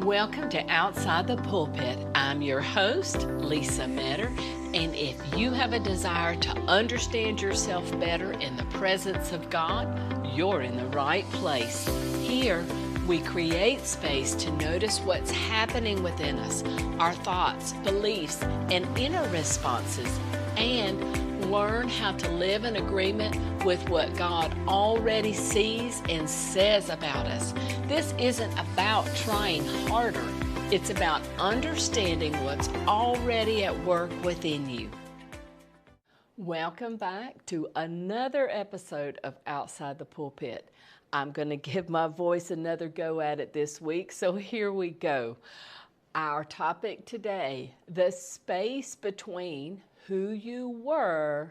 Welcome to Outside the Pulpit. I'm your host, Lisa Metter, and if you have a desire to understand yourself better in the presence of God, you're in the right place. Here, we create space to notice what's happening within us, our thoughts, beliefs, and inner responses, and learn how to live in agreement with what God already sees and says about us. This isn't about trying harder. It's about understanding what's already at work within you. Welcome back to another episode of Outside the Pulpit. I'm going to give my voice another go at it this week, so here we go. Our topic today, the space between who you were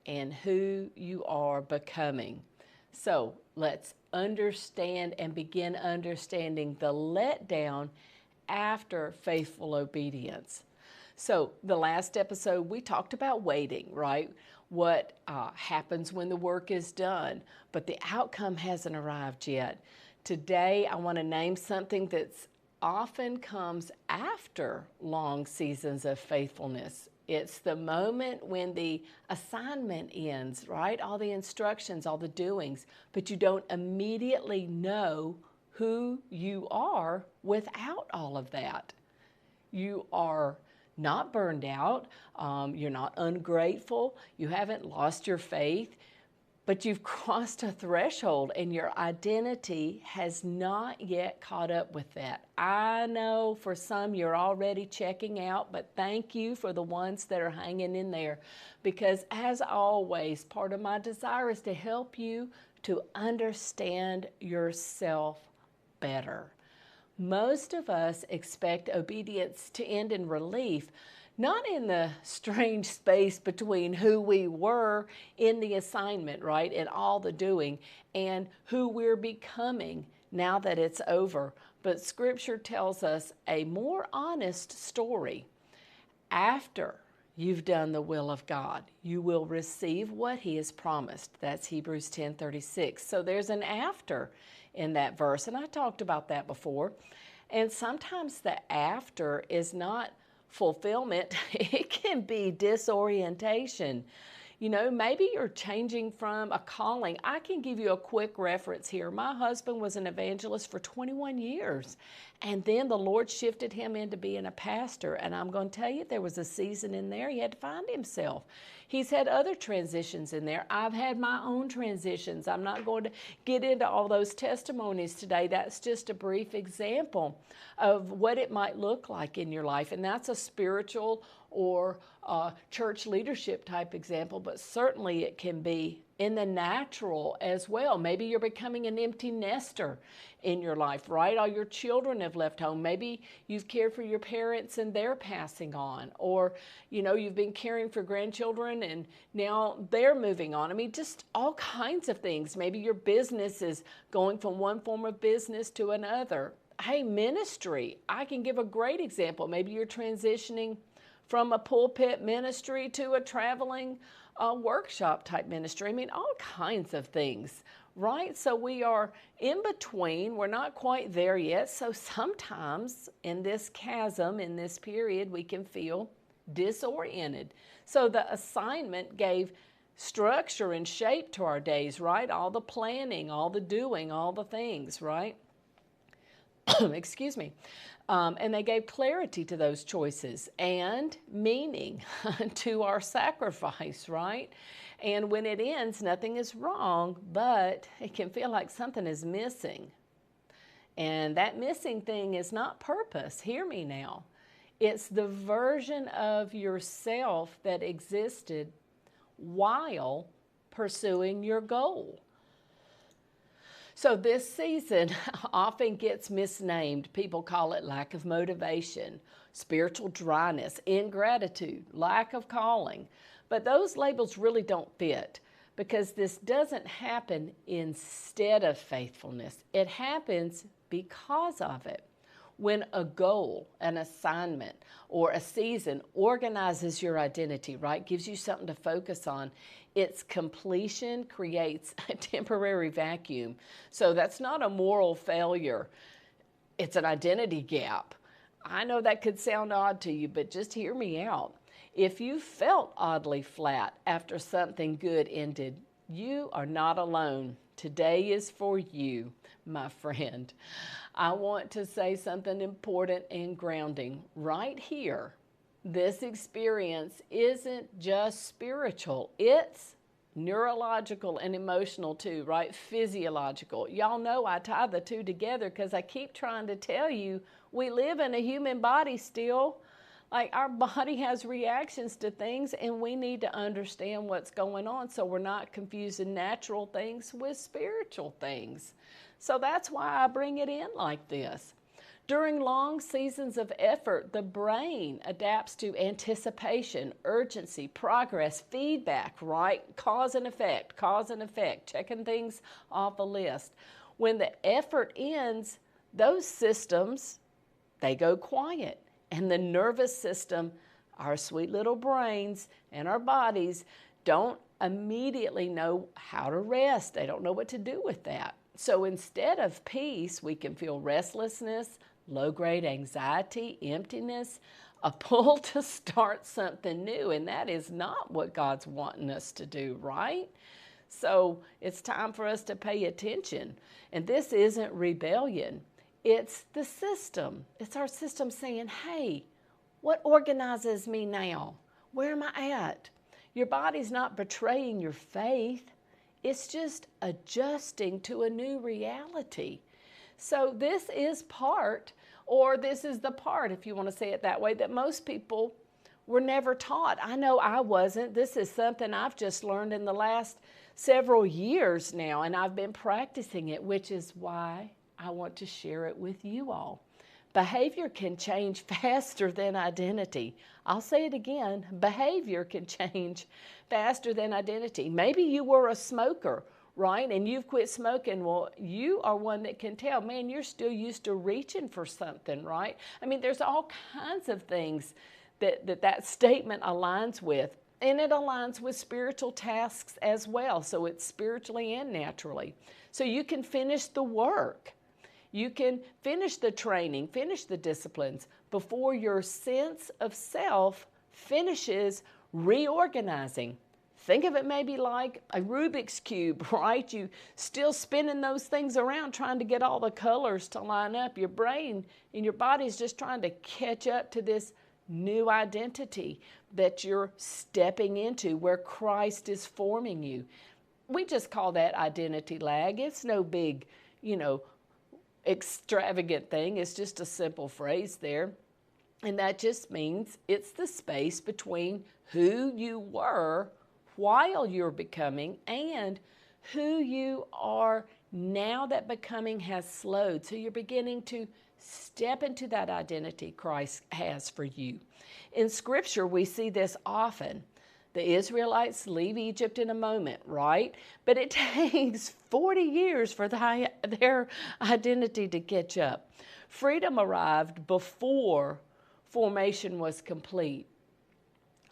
and who you are becoming. So let's understand and begin understanding the letdown after faithful obedience. So the last episode we talked about waiting, right? What happens when the work is done, but the outcome hasn't arrived yet. Today I want to name something that's often comes after long seasons of faithfulness. It's the moment when the assignment ends, right? All the instructions, all the doings, but you don't immediately know who you are without all of that. You are not burned out, you're not ungrateful, you haven't lost your faith, but you've crossed a threshold and your identity has not yet caught up with that. I know for some you're already checking out, but thank you for the ones that are hanging in there, because as always, part of my desire is to help you to understand yourself better. Most of us expect obedience to end in relief, not in the strange space between who we were in the assignment, right, and all the doing, and who we're becoming now that it's over. But Scripture tells us a more honest story. After you've done the will of God, you will receive what He has promised. That's Hebrews 10:36. So there's an after in that verse, and I talked about that before. And sometimes the after is not fulfillment, it can be disorientation. You know, maybe you're changing from a calling. I can give you a quick reference here. My husband was an evangelist for 21 years, and then the Lord shifted him into being a pastor. And I'm going to tell you, there was a season in there he had to find himself. He's had other transitions in there. I've had my own transitions. I'm not going to get into all those testimonies today. That's just a brief example of what it might look like in your life. And that's a spiritual or church leadership type example, but certainly it can be in the natural as well. Maybe you're becoming an empty nester in your life, right? All your children have left home. Maybe you've cared for your parents and they're passing on, or you know, you've been caring for grandchildren and now they're moving on. I mean, just all kinds of things. Maybe your business is going from one form of business to another. Hey, ministry, I can give a great example. Maybe you're transitioning from a pulpit ministry to a traveling workshop type ministry. I mean, all kinds of things, right? So we are in between. We're not quite there yet. So sometimes in this chasm, in this period, we can feel disoriented. So the assignment gave structure and shape to our days, right? All the planning, all the doing, all the things, right? Excuse me. And they gave clarity to those choices and meaning to our sacrifice, right? And when it ends, nothing is wrong, but it can feel like something is missing. And that missing thing is not purpose. Hear me now. It's the version of yourself that existed while pursuing your goal. So this season often gets misnamed. People call it lack of motivation, spiritual dryness, ingratitude, lack of calling. But those labels really don't fit, because this doesn't happen instead of faithfulness. It happens because of it. When a goal, an assignment, or a season organizes your identity, right, gives you something to focus on, its completion creates a temporary vacuum. So that's not a moral failure. It's an identity gap. I know that could sound odd to you, but just hear me out. If you felt oddly flat after something good ended, you are not alone. Today is for you, my friend. I want to say something important and grounding right here. This experience isn't just spiritual, it's neurological and emotional too, right? Physiological. Y'all know I tie the two together because I keep trying to tell you we live in a human body still. Like our body has reactions to things and we need to understand what's going on so we're not confusing natural things with spiritual things. So that's why I bring it in like this. During long seasons of effort, the brain adapts to anticipation, urgency, progress, feedback, right? Cause and effect, checking things off a list. When the effort ends, those systems, they go quiet. And the nervous system, our sweet little brains and our bodies don't immediately know how to rest. They don't know what to do with that. So instead of peace, we can feel restlessness, low-grade anxiety, emptiness, a pull to start something new. And that is not what God's wanting us to do, right? So it's time for us to pay attention. And this isn't rebellion. It's the system. It's our system saying, hey, what organizes me now? Where am I at? Your body's not betraying your faith. It's just adjusting to a new reality. So this is part, or this is the part, if you want to say it that way, that most people were never taught. I know I wasn't. This is something I've just learned in the last several years now, and I've been practicing it, which is why I want to share it with you all. Behavior can change faster than identity. I'll say it again. Behavior can change faster than identity. Maybe you were a smoker, right? And you've quit smoking. Well, you are one that can tell, man, you're still used to reaching for something, right? I mean, there's all kinds of things that statement aligns with. And it aligns with spiritual tasks as well. So it's spiritually and naturally. So you can finish the work. You can finish the training, finish the disciplines before your sense of self finishes reorganizing. Think of it maybe like a Rubik's Cube, right? You still spinning those things around trying to get all the colors to line up. Your brain and your body's just trying to catch up to this new identity that you're stepping into where Christ is forming you. We just call that identity lag. It's no big, extravagant thing. It's just a simple phrase there. And that just means it's the space between who you were while you're becoming and who you are now that becoming has slowed. So you're beginning to step into that identity Christ has for you. In Scripture, we see this often. The Israelites leave Egypt in a moment, right? But it takes 40 years for their identity to catch up. Freedom arrived before formation was complete.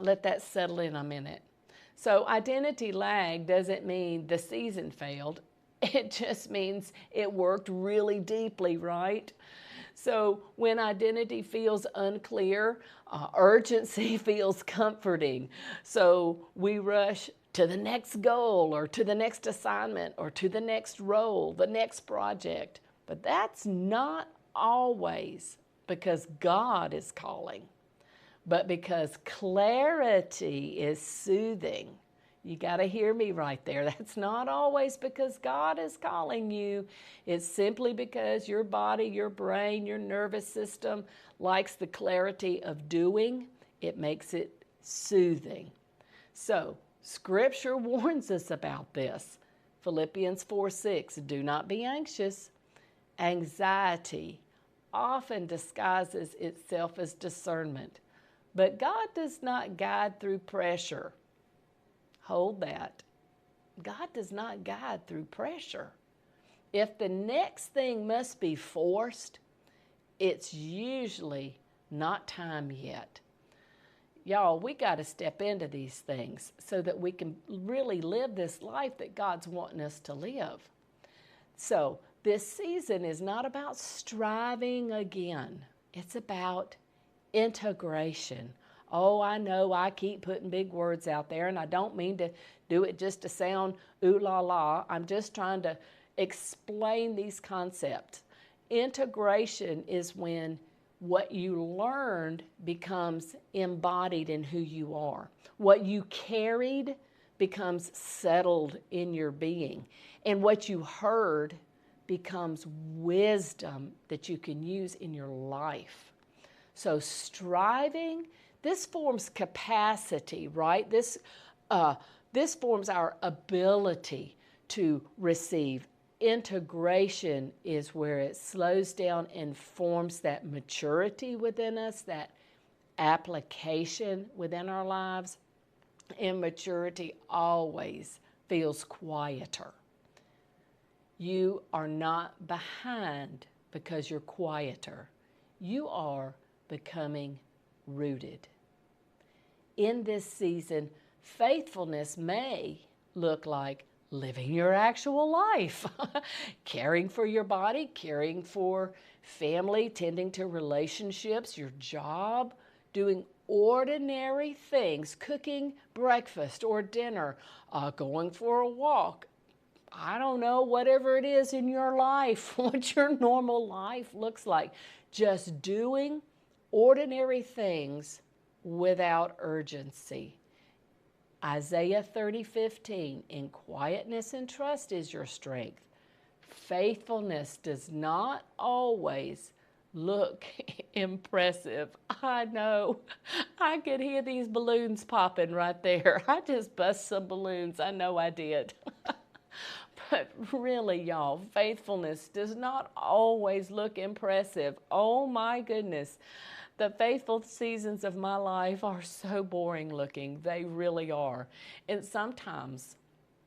Let that settle in a minute. So identity lag doesn't mean the season failed. It just means it worked really deeply, right? So when identity feels unclear, urgency feels comforting. So we rush to the next goal or to the next assignment or to the next role, the next project. But that's not always because God is calling, but because clarity is soothing. You got to hear me right there. That's not always because God is calling you. It's simply because your body, your brain, your nervous system likes the clarity of doing. It makes it soothing. So, Scripture warns us about this. Philippians 4:6, do not be anxious. Anxiety often disguises itself as discernment, but God does not guide through pressure. Hold that. God does not guide through pressure. If the next thing must be forced, it's usually not time yet. Y'all, we got to step into these things so that we can really live this life that God's wanting us to live. So This season is not about striving again. It's about integration. Oh, I know I keep putting big words out there, and I don't mean to do it just to sound ooh la la. I'm just trying to explain these concepts. Integration is when what you learned becomes embodied in who you are. What you carried becomes settled in your being. And what you heard becomes wisdom that you can use in your life. So striving, this forms capacity, right? This forms our ability to receive. Integration is where it slows down and forms that maturity within us, that application within our lives. Immaturity always feels quieter. You are not behind because you're quieter. You are becoming rooted. In this season, faithfulness may look like living your actual life, caring for your body, caring for family, tending to relationships, your job, doing ordinary things, cooking breakfast or dinner, going for a walk. I don't know, whatever it is in your life, what your normal life looks like. Just doing ordinary things without urgency. Isaiah 30:15, in quietness and trust is your strength. Faithfulness does not always look impressive. I know. I could hear these balloons popping right there. I just bust some balloons. I know I did. But really, y'all, faithfulness does not always look impressive. Oh my goodness. The faithful seasons of my life are so boring looking. They really are. And sometimes,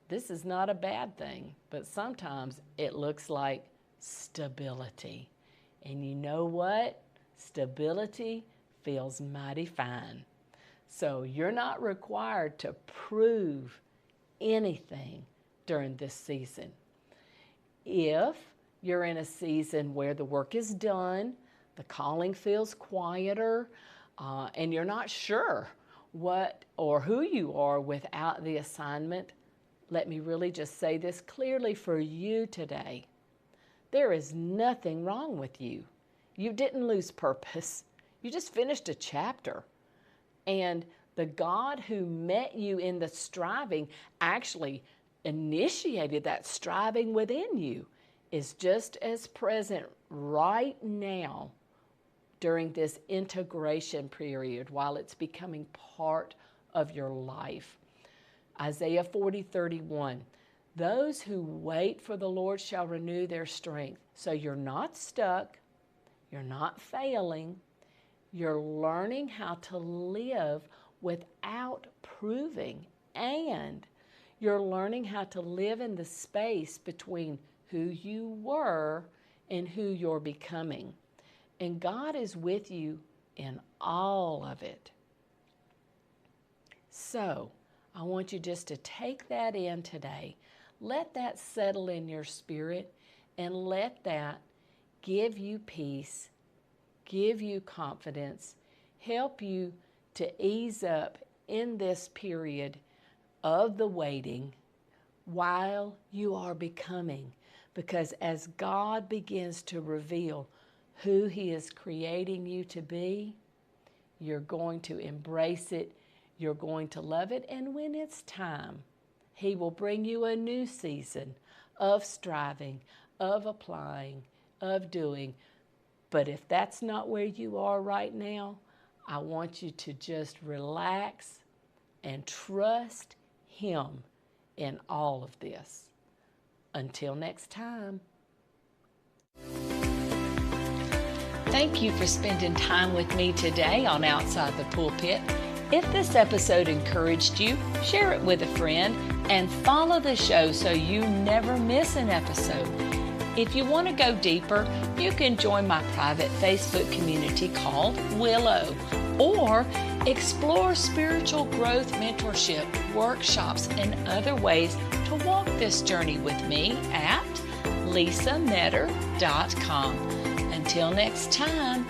this is not a bad thing, but sometimes it looks like stability. And you know what? Stability feels mighty fine. So you're not required to prove anything during this season. If you're in a season where the work is done, the calling feels quieter, and you're not sure what or who you are without the assignment, let me really just say this clearly for you today. There is nothing wrong with you. You didn't lose purpose. You just finished a chapter. And the God who met you in the striving actually initiated that striving within you is just as present right now during this integration period while it's becoming part of your life. Isaiah 40:31, those who wait for the Lord shall renew their strength. So you're not stuck, you're not failing, you're learning how to live without proving, and you're learning how to live in the space between who you were and who you're becoming. And God is with you in all of it. So I want you just to take that in today. Let that settle in your spirit and let that give you peace, give you confidence, help you to ease up in this period of the waiting while you are becoming. Because as God begins to reveal who He is creating you to be, you're going to embrace it, you're going to love it, and when it's time, He will bring you a new season of striving, of applying, of doing. But if that's not where you are right now, I want you to just relax and trust Him in all of this. Until next time. Thank you for spending time with me today on Outside the Pulpit. If this episode encouraged you, share it with a friend and follow the show so you never miss an episode. If you want to go deeper, you can join my private Facebook community called Willow, or explore spiritual growth mentorship, workshops, and other ways to walk this journey with me at lisametter.com. Until next time,